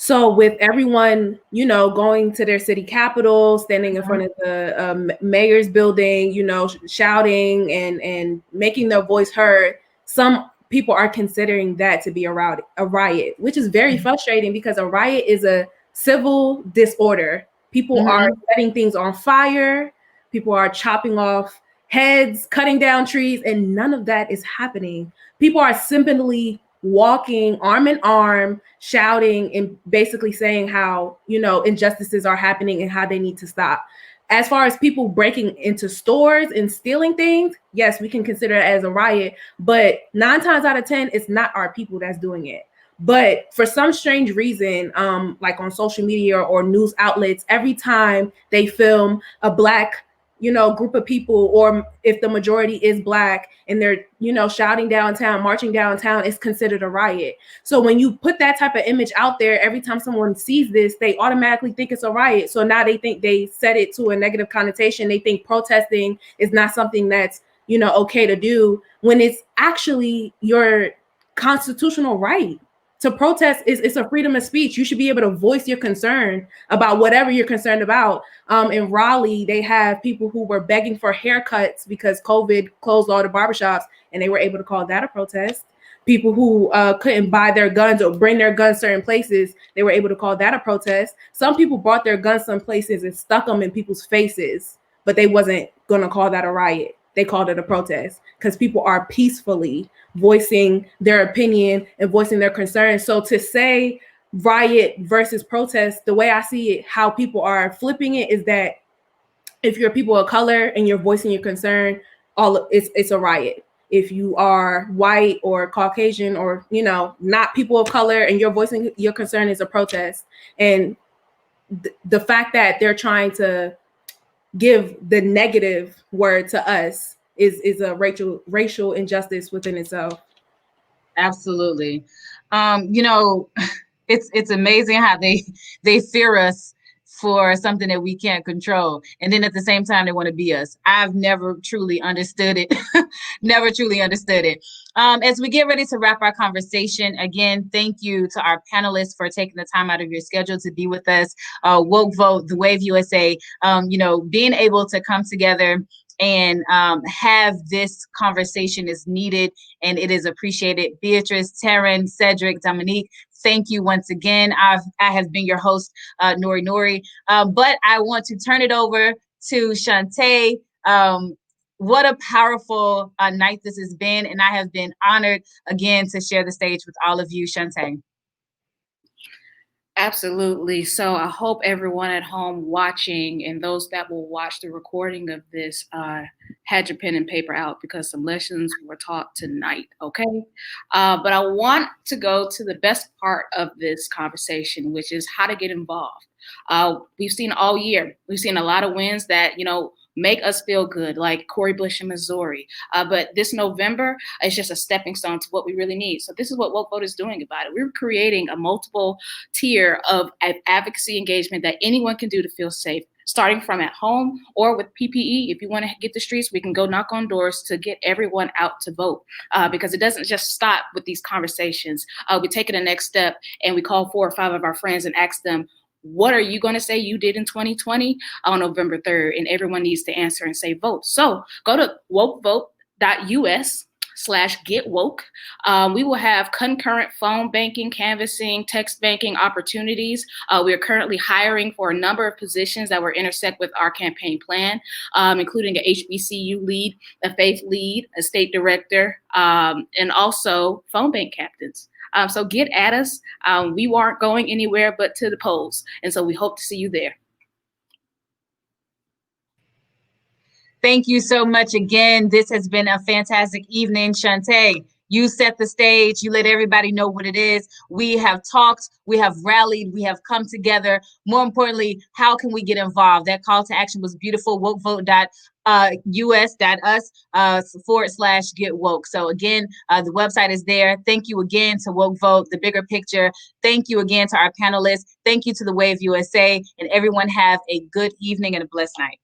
E: So with everyone, you know, going to their city capital, standing in front of the mayor's building, you know, shouting and making their voice heard, some people are considering that to be a riot, which is very frustrating because a riot is a civil disorder. People are setting things on fire. People are chopping off heads, cutting down trees, and none of that is happening. People are simply walking arm in arm, shouting and basically saying how, you know, injustices are happening and how they need to stop. As far as people breaking into stores and stealing things, yes, we can consider it as a riot, but 9 times out of 10, it's not our people that's doing it. But for some strange reason, like on social media or news outlets, every time they film a Black, you know, group of people, or if the majority is Black and they're, you know, shouting downtown, marching downtown, it's considered a riot. So when you put that type of image out there, every time someone sees this, they automatically think it's a riot. So now they think they set it to a negative connotation. They think protesting is not something that's, you know, okay to do, when it's actually your constitutional right. To protest it's a freedom of speech. You should be able to voice your concern about whatever you're concerned about. In Raleigh, they have people who were begging for haircuts because COVID closed all the barbershops, and they were able to call that a protest. People who couldn't buy their guns or bring their guns certain places, they were able to call that a protest. Some people brought their guns some places and stuck them in people's faces, but they wasn't going to call that a riot. They called it a protest because people are peacefully voicing their opinion and voicing their concerns. So to say riot versus protest, the way I see it, how people are flipping it is that if you're people of color and you're voicing your concern, it's a riot. If you are white or Caucasian or, you know, not people of color and you're voicing your concern, is a protest. And the fact that they're trying to give the negative word to us is a racial injustice within itself.
C: Absolutely. You know, it's amazing how they fear us for something that we can't control, and then at the same time they want to be us. I've never truly understood it. Never truly understood it. As we get ready to wrap our conversation, again, thank you to our panelists for taking the time out of your schedule to be with us. Woke Vote, The Wave USA, you know, being able to come together and have this conversation is needed and it is appreciated. Beatrice, Teryn, Cedric, Dominique, thank you once again. I have been your host, Nori. But I want to turn it over to Shante. What a powerful night this has been, and I have been honored again to share the stage with all of you. Shante.
D: Absolutely. So I hope everyone at home watching and those that will watch the recording of this had your pen and paper out, because some lessons were taught tonight, okay? But I want to go to the best part of this conversation, which is how to get involved. We've seen all year, we've seen a lot of wins that, you know, make us feel good, like Cori Bush in Missouri. But this November, it's just a stepping stone to what we really need. So this is what Woke Vote is doing about it. We're creating a multiple tier of advocacy engagement that anyone can do to feel safe, starting from at home or with PPE. If you want to get the streets, we can go knock on doors to get everyone out to vote, because it doesn't just stop with these conversations. We take it a next step and we call 4 or 5 of our friends and ask them, what are you going to say you did in 2020 on November 3rd? And everyone needs to answer and say vote. So go to wokevote.us/getwoke. We will have concurrent phone banking, canvassing, text banking opportunities. We are currently hiring for a number of positions that will intersect with our campaign plan, including a HBCU lead, a faith lead, a state director, and also phone bank captains. So get at us. We weren't going anywhere but to the polls. And so we hope to see you there.
C: Thank you so much again. This has been a fantastic evening. Shante, you set the stage. You let everybody know what it is. We have talked, we have rallied, we have come together. More importantly, how can we get involved? That call to action was beautiful. Wokevote.us/get woke. So again, the website is there. Thank you again to Woke Vote, The Bigger Picture. Thank you again to our panelists. Thank you to The Wave USA, and everyone have a good evening and a blessed night.